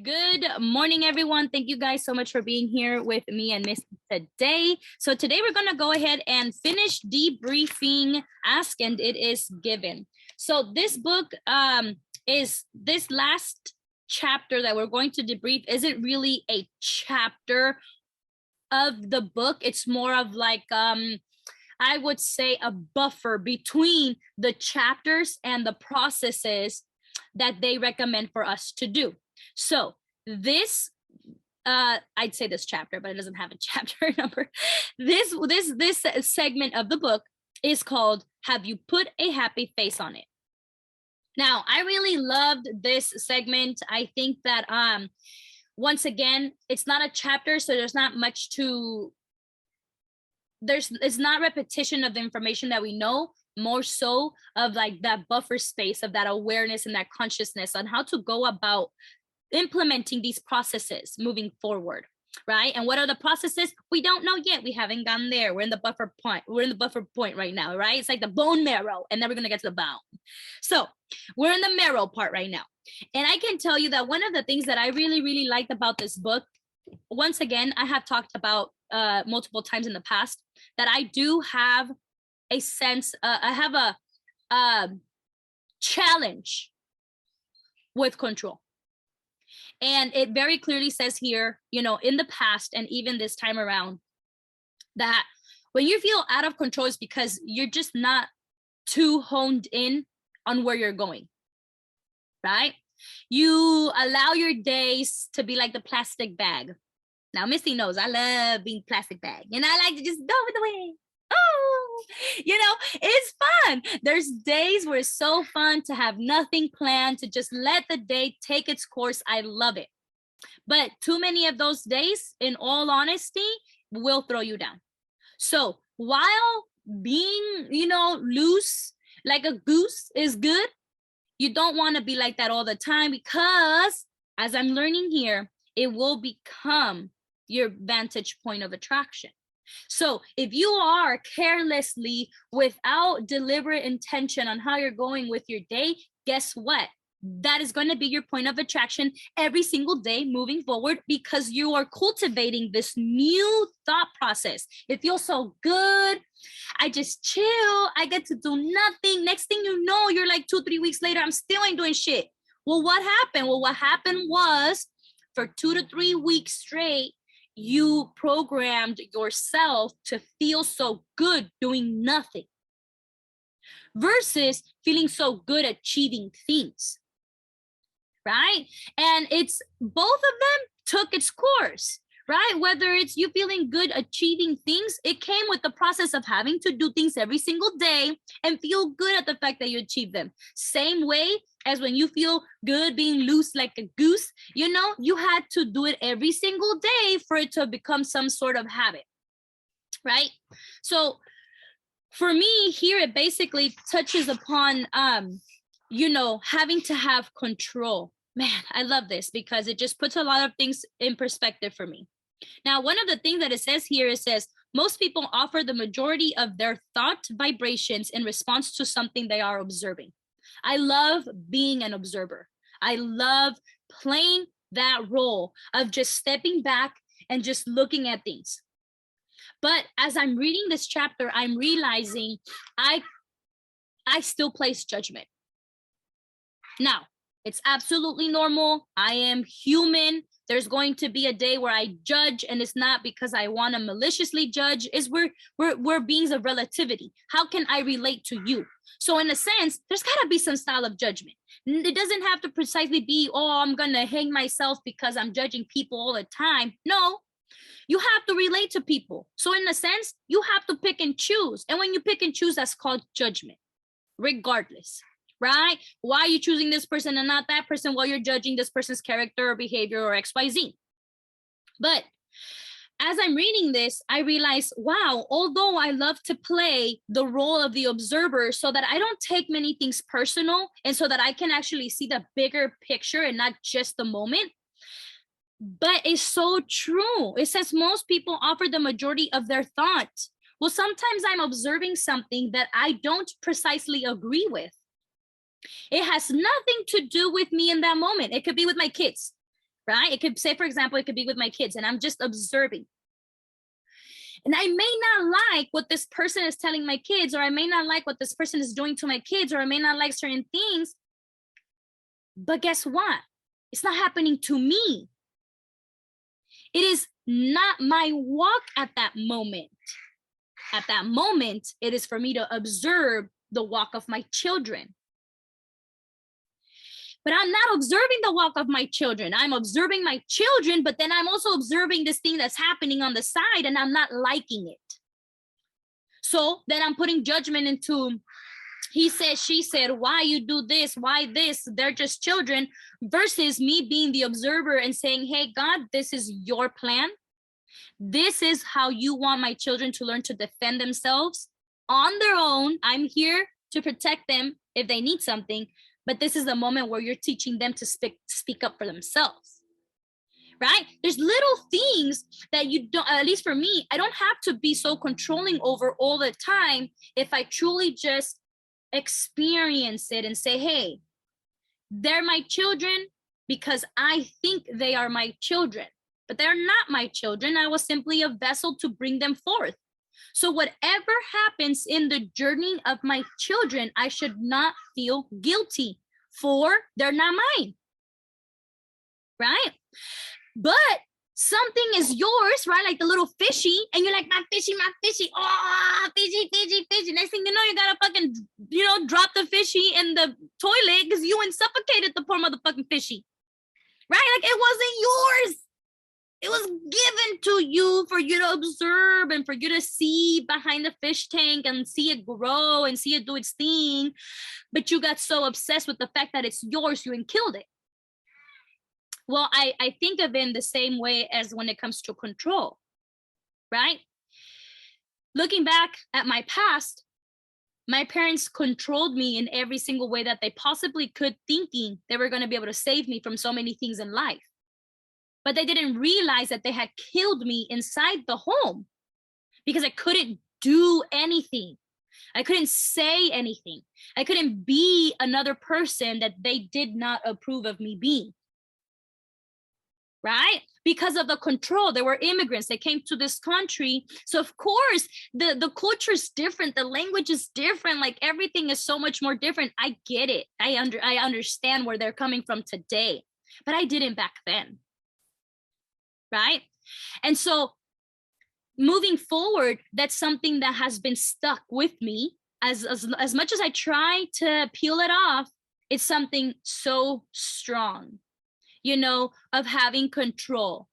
Good morning, everyone. Thank you guys so much for being here with me and Miss today. So today we're going to go ahead and finish debriefing Ask and It Is Given. So this book is this last chapter that we're going to debrief isn't really a chapter of the book. It's more of like I would say a buffer between the chapters and the processes that they recommend for us to do. So this, I'd say this chapter, but it doesn't have a chapter number. This segment of the book is called "Have You Put a Happy Face on It?" Now, I really loved this segment. I think that once again, it's not a chapter, so there's not much to. It's not repetition of the information that we know, more so of like that buffer space of that awareness and that consciousness on how to go about implementing these processes moving forward, right? And what are the processes? We don't know yet. We haven't gone there. We're in the buffer point. We're in the buffer point right now, right? It's like the bone marrow, and then we're going to get to the bone. So we're in the marrow part right now. And I can tell you that one of the things that I really, really liked about this book, once again, I have talked about multiple times in the past, that I do have a sense, I have a challenge with control. And it very clearly says here, you know, in the past and even this time around, that when you feel out of control, it's because you're just not too honed in on where you're going, right? You allow your days to be like the plastic bag. Now, Missy knows I love being plastic bag, and I like to just go with the wind. Oh, you know, it's fun. There's days where it's so fun to have nothing planned, to just let the day take its course. I love it. But too many of those days, in all honesty, will throw you down. So while being, you know, loose like a goose is good, you don't want to be like that all the time, because as I'm learning here, it will become your vantage point of attraction. So if you are carelessly, without deliberate intention on how you're going with your day, guess what? That is going to be your point of attraction every single day moving forward, because you are cultivating this new thought process. It feels so good. I just chill. I get to do nothing. Next thing you know, you're like 2-3 weeks later, I'm still ain't doing shit. Well, what happened? Well, what happened was, for 2 to 3 weeks straight, you programmed yourself to feel so good doing nothing versus feeling so good achieving things, right? And it's both of them took its course, right? Whether it's you feeling good achieving things, it came with the process of having to do things every single day and feel good at the fact that you achieve them. Same way as when you feel good being loose like a goose, you know, you had to do it every single day for it to become some sort of habit, right? So for me here, it basically touches upon, you know, having to have control. Man, I love this because it just puts a lot of things in perspective for me. Now, one of the things that it says here, it says, most people offer the majority of their thought vibrations in response to something they are observing. I love being an observer. I love playing that role of just stepping back and just looking at things. But as I'm reading this chapter, I'm realizing I still place judgment. Now, it's absolutely normal. I am human. There's going to be a day where I judge, and it's not because I want to maliciously judge. It's we're beings of relativity. How can I relate to you? So in a sense, there's got to be some style of judgment. It doesn't have to precisely be, oh, I'm going to hang myself because I'm judging people all the time. No, you have to relate to people. So in a sense, you have to pick and choose. And when you pick and choose, that's called judgment, regardless. Right? Why are you choosing this person and not that person? Well, you're judging this person's character or behavior or XYZ. But as I'm reading this, I realize, wow, although I love to play the role of the observer so that I don't take many things personal and so that I can actually see the bigger picture and not just the moment. But it's so true. It says most people offer the majority of their thoughts. Well, sometimes I'm observing something that I don't precisely agree with. It has nothing to do with me in that moment. It could be with my kids, right? It could say, for example, it could be with my kids and I'm just observing. And I may not like what this person is telling my kids, or I may not like what this person is doing to my kids, or I may not like certain things. But guess what? It's not happening to me. It is not my walk at that moment. At that moment, it is for me to observe the walk of my children. But I'm not observing the walk of my children. I'm observing my children, but then I'm also observing this thing that's happening on the side and I'm not liking it. So then I'm putting judgment into, he said, she said, why you do this, why this, they're just children, versus me being the observer and saying, hey, God, this is your plan. This is how you want my children to learn to defend themselves on their own. I'm here to protect them if they need something. But this is the moment where you're teaching them to speak up for themselves, right? There's little things that you don't, at least for me, I don't have to be so controlling over all the time if I truly just experience it and say, hey, they're my children because I think they are my children, but they're not my children. I was simply a vessel to bring them forth. So whatever happens in the journey of my children, I should not feel guilty for, they're not mine, right? But something is yours, right? Like the little fishy, and you're like, my fishy, oh, fishy. Next thing you know, you gotta fucking, drop the fishy in the toilet because you suffocated the poor motherfucking fishy, right? Like it wasn't yours. It was given to you for you to observe and for you to see behind the fish tank and see it grow and see it do its thing. But you got so obsessed with the fact that it's yours, you killed it. Well, I think of it in the same way as when it comes to control, right? Looking back at my past, my parents controlled me in every single way that they possibly could, thinking they were going to be able to save me from so many things in life. But they didn't realize that they had killed me inside the home because I couldn't do anything. I couldn't say anything. I couldn't be another person that they did not approve of me being. Right? Because of the control. They were immigrants. They came to this country. So of course, the culture is different. The language is different. Like everything is so much more different. I get it. I understand where they're coming from today, but I didn't back then. Right? And so moving forward, that's something that has been stuck with me. As much as I try to peel it off, it's something so strong, of having control.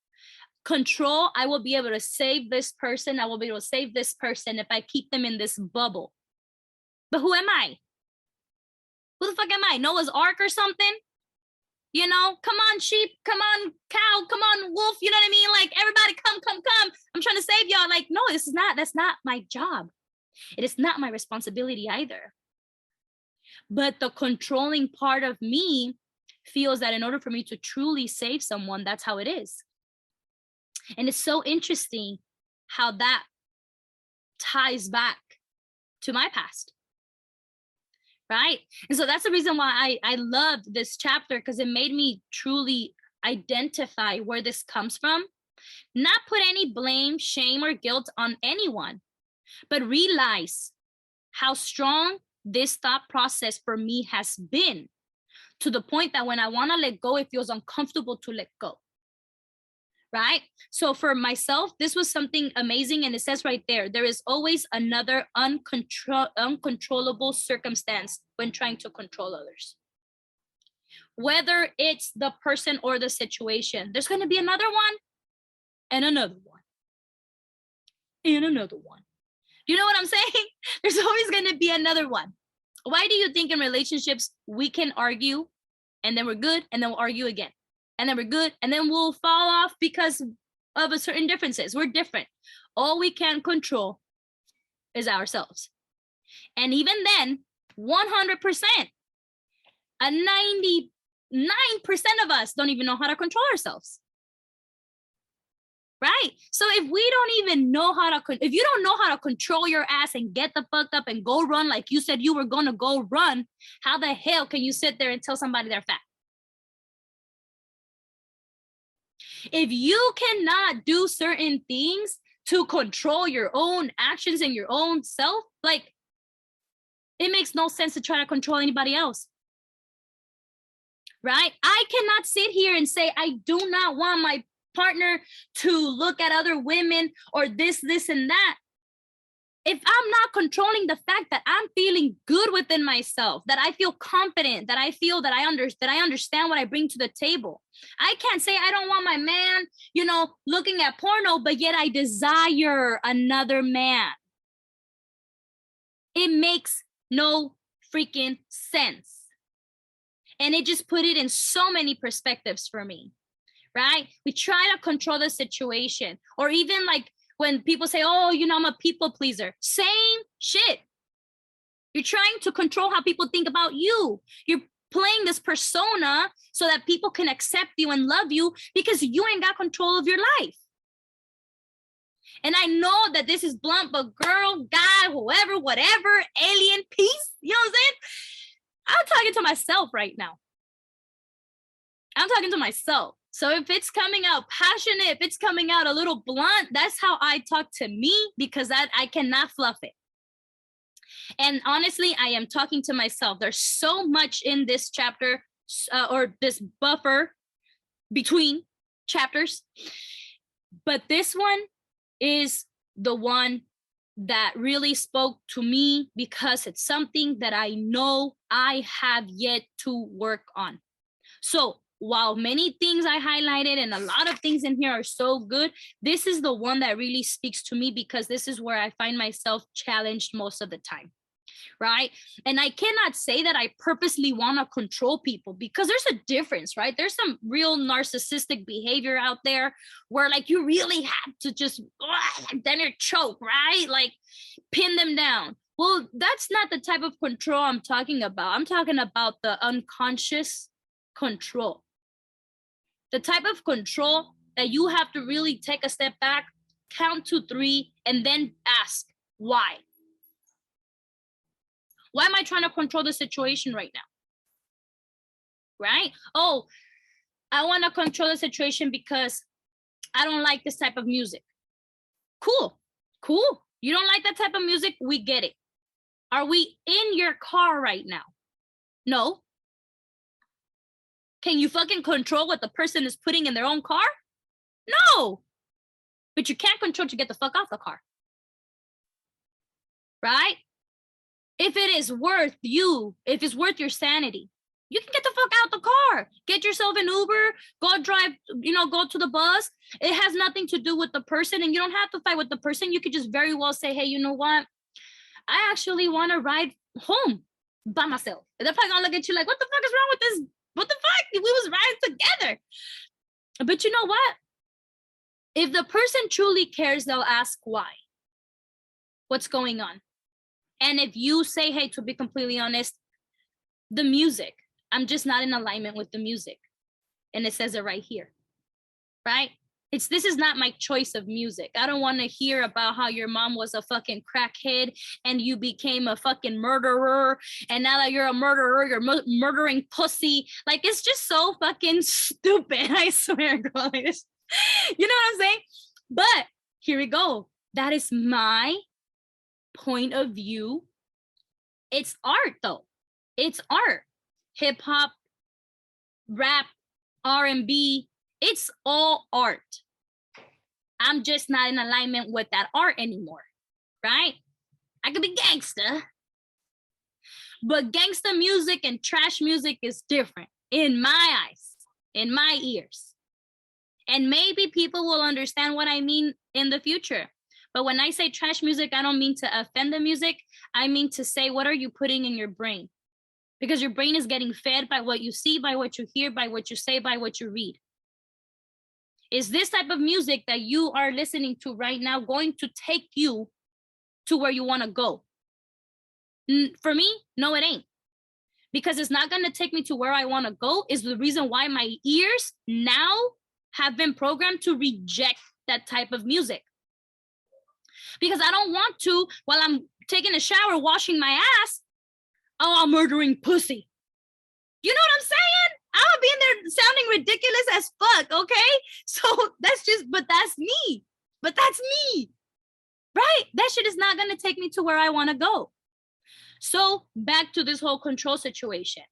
Control, I will be able to save this person. I will be able to save this person if I keep them in this bubble. But who am I? Who the fuck am I? Noah's Ark or something? Come on, sheep, come on, cow, come on, wolf, you know what I mean? Like, everybody come. I'm trying to save y'all. Like, no, that's not my job. It is not my responsibility either. But the controlling part of me feels that in order for me to truly save someone, that's how it is. And it's so interesting how that ties back to my past. Right? And so that's the reason why I loved this chapter, because it made me truly identify where this comes from, not put any blame, shame, or guilt on anyone, but realize how strong this thought process for me has been, to the point that when I want to let go, it feels uncomfortable to let go. Right? So for myself, this was something amazing. And it says right there is always another uncontrollable circumstance when trying to control others. Whether it's the person or the situation, there's going to be another one and another one and another one. You know what I'm saying? There's always going to be another one. Why do you think in relationships we can argue and then we're good and then we'll argue again? And then we're good, and then we'll fall off because of a certain differences. We're different. All we can control is ourselves. And even then, 100%, a 99% of us don't even know how to control ourselves. Right? So if we don't even know if you don't know how to control your ass and get the fuck up and go run like you said you were going to go run, how the hell can you sit there and tell somebody they're fat? If you cannot do certain things to control your own actions and your own self, like, it makes no sense to try to control anybody else. Right? I cannot sit here and say, I do not want my partner to look at other women or this, and that. If I'm not controlling the fact that I'm feeling good within myself, that I feel confident, that I feel that I understand what I bring to the table. I can't say I don't want my man, looking at porno, but yet I desire another man. It makes no freaking sense. And it just put it in so many perspectives for me, right? We try to control the situation, or even like, when people say, oh, I'm a people pleaser, same shit. You're trying to control how people think about you. You're playing this persona so that people can accept you and love you because you ain't got control of your life. And I know that this is blunt, but girl, guy, whoever, whatever, alien, peace, you know what I'm saying? I'm talking to myself right now. I'm talking to myself. So if it's coming out passionate, if it's coming out a little blunt, that's how I talk to me, because I cannot fluff it. And honestly, I am talking to myself. There's so much in this chapter or this buffer between chapters. But this one is the one that really spoke to me because it's something that I know I have yet to work on. So while many things I highlighted and a lot of things in here are so good, this is the one that really speaks to me because this is where I find myself challenged most of the time, right? And I cannot say that I purposely want to control people because there's a difference, right? There's some real narcissistic behavior out there where like you really have to just, then you choke, right? Like pin them down. Well, that's not the type of control I'm talking about. I'm talking about the unconscious control. The type of control that you have to really take a step back, count to 3, and then ask, why? Why am I trying to control the situation right now? Right? Oh, I want to control the situation because I don't like this type of music. Cool. You don't like that type of music? We get it. Are we in your car right now? No. Can you fucking control what the person is putting in their own car? No. But you can't control to get the fuck off the car. Right? If it is worth you, if it's worth your sanity, you can get the fuck out the car. Get yourself an Uber, go drive, go to the bus. It has nothing to do with the person, and you don't have to fight with the person. You could just very well say, hey, you know what? I actually want to ride home by myself. And they're probably gonna look at you like, what the fuck is wrong with this? What the fuck? We was riding together. But you know what? If the person truly cares, they'll ask why. What's going on? And if you say, hey, to be completely honest, the music, I'm just not in alignment with the music. And it says it right here, right? This is not my choice of music. I don't want to hear about how your mom was a fucking crackhead and you became a fucking murderer. And now that you're a murderer, you're murdering pussy. Like, it's just so fucking stupid. I swear, girl. You know what I'm saying? But here we go. That is my point of view. It's art, though. It's art. Hip hop, rap, R&B. It's all art. I'm just not in alignment with that art anymore, right? I could be gangster, but gangster music and trash music is different in my eyes, in my ears. And maybe people will understand what I mean in the future. But when I say trash music, I don't mean to offend the music. I mean to say, what are you putting in your brain? Because your brain is getting fed by what you see, by what you hear, by what you say, by what you read. Is this type of music that you are listening to right now going to take you to where you want to go? For me, no, it ain't. Because it's not going to take me to where I want to go is the reason why my ears now have been programmed to reject that type of music. Because I don't want to, while I'm taking a shower, washing my ass, oh, I'm murdering pussy. You know what I'm saying? I'll be in there sounding ridiculous as fuck, okay? So but that's me. But that's me, right? That shit is not gonna take me to where I wanna go. So back to this whole control situation.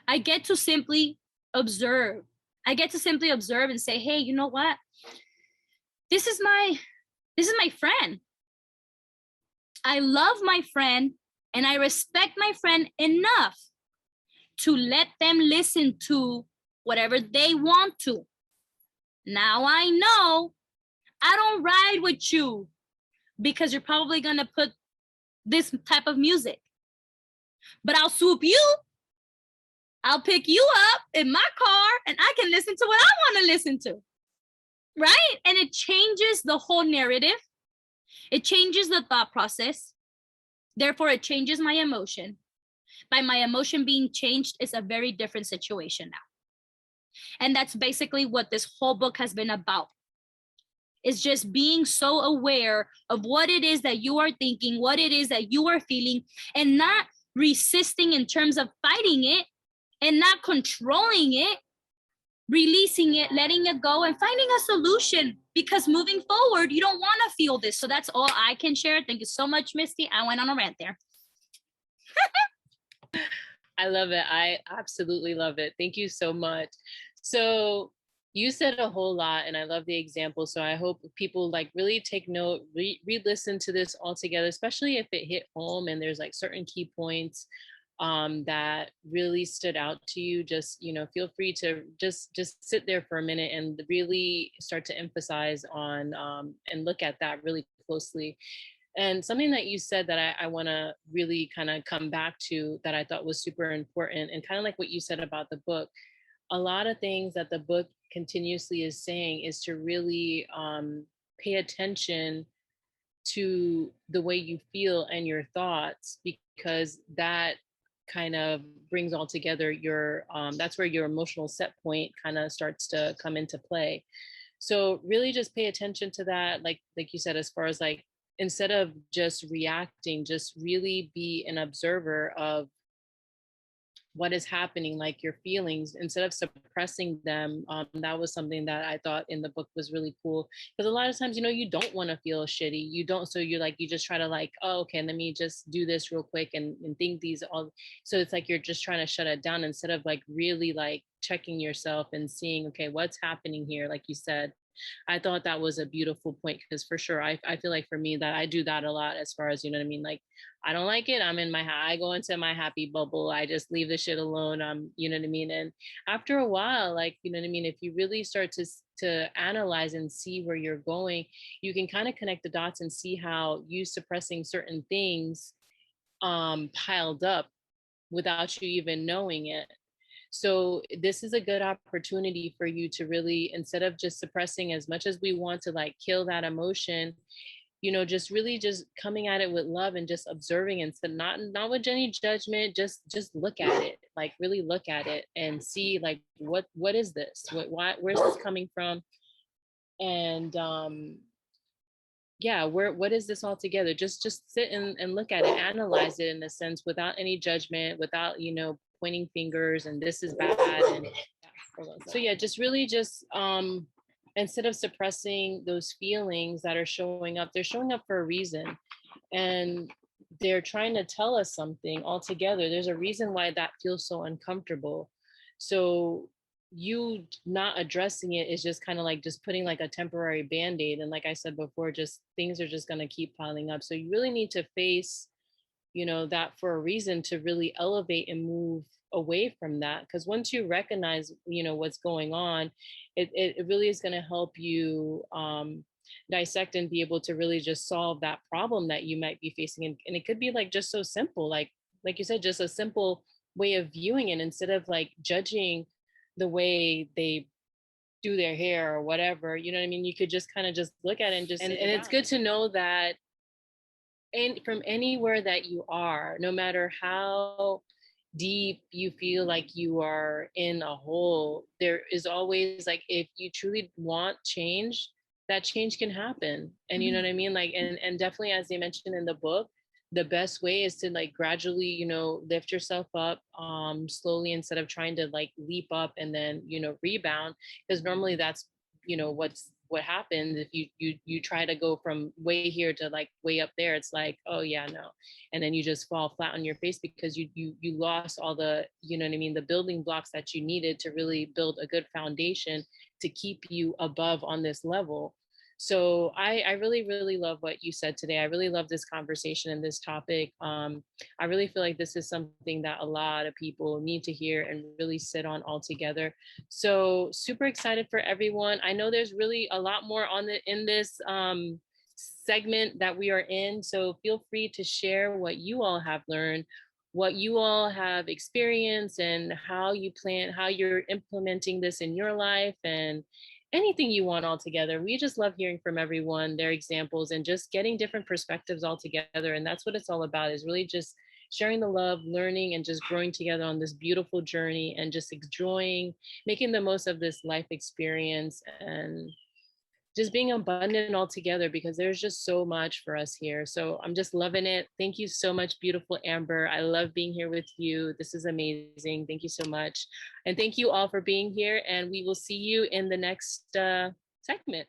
I get to simply observe. I get to simply observe and say, hey, you know what? This is my friend. I love my friend and I respect my friend enough to let them listen to whatever they want to. Now I know I don't ride with you because you're probably gonna put this type of music. But I'll swoop you. I'll pick you up in my car and I can listen to what I want to listen to. Right? And it changes the whole narrative. It changes the thought process. Therefore, it changes my emotion. By my emotion being changed, it's a very different situation now. And that's basically what this whole book has been about. It's just being so aware of what it is that you are thinking, what it is that you are feeling, and not resisting in terms of fighting it and not controlling it, releasing it, letting it go, and finding a solution. Because moving forward, you don't want to feel this. So that's all I can share. Thank you so much, Misty. I went on a rant there. I love it. I absolutely love it. Thank you so much. So you said a whole lot and I love the example. So I hope people like really take note, re-listen to this all together, especially if it hit home and there's like certain key points that really stood out to you. Just, feel free to just sit there for a minute and really start to emphasize on and look at that really closely. And something that you said that I want to really kind of come back to that I thought was super important, and kind of like what you said about the book, a lot of things that the book continuously is saying is to really pay attention to the way you feel and your thoughts, because that kind of brings all together your that's where your emotional set point kind of starts to come into play. So really just pay attention to that, like you said, as far as like, instead of just reacting, just really be an observer of what is happening, like your feelings, instead of suppressing them. That was something that I thought in the book was really cool, because a lot of times, you don't want to feel shitty. You don't. So you just try to like, oh, okay, let me just do this real quick and think these all. So it's like you're just trying to shut it down instead of like really like checking yourself and seeing, okay, what's happening here? Like you said, I thought that was a beautiful point, because for sure, I feel like for me that I do that a lot, as far as, you know what I mean? Like, I don't like it. I go into my happy bubble. I just leave the shit alone. You know what I mean? And after a while, like, you know what I mean? If you really start to analyze and see where you're going, you can kind of connect the dots and see how you suppressing certain things piled up without you even knowing it. So this is a good opportunity for you to really, instead of just suppressing as much as we want to like kill that emotion, just really just coming at it with love and just observing, and so not with any judgment, just look at it, like really look at it and see like what is this, where's this coming from, and yeah, what is this all together? Just sit and look at it, analyze it in a sense, without any judgment, without pointing fingers and this is bad. And so yeah, just really just instead of suppressing those feelings that are showing up, they're showing up for a reason, and they're trying to tell us something altogether. There's a reason why that feels so uncomfortable. So you not addressing it is just kind of like just putting like a temporary band-aid, and like I said before, just things are just going to keep piling up. So you really need to face that for a reason, to really elevate and move away from that. Because once you recognize what's going on, it really is going to help you dissect and be able to really just solve that problem that you might be facing. And it could be like just so simple, like you said, just a simple way of viewing it, instead of like judging the way they do their hair or whatever, you know what I mean? You could just kind of just look at it and just, and it's good to know that from anywhere that you are, no matter how deep you feel like you are in a hole, there is always, like, if you truly want change, that change can happen. And you know what I mean? Like, and definitely, as they mentioned in the book, the best way is to like gradually, lift yourself up slowly, instead of trying to like leap up and then, rebound. Because normally that's, what happens if you try to go from way here to like way up there. It's like, oh yeah, no. And then you just fall flat on your face because you lost all the, you know what I mean, the building blocks that you needed to really build a good foundation to keep you above on this level. So I really, really love what you said today. I really love this conversation and this topic. I really feel like this is something that a lot of people need to hear and really sit on all together. So super excited for everyone. I know there's really a lot more in this segment that we are in. So feel free to share what you all have learned, what you all have experienced, and how you're implementing this in your life, and anything you want altogether. We just love hearing from everyone, their examples, and just getting different perspectives all together. And that's what it's all about, is really just sharing the love, learning, and just growing together on this beautiful journey, and just enjoying, making the most of this life experience, and just being abundant altogether, because there's just so much for us here. So I'm just loving it. Thank you so much, beautiful Amber. I love being here with you. This is amazing. Thank you so much. And thank you all for being here. And we will see you in the next segment.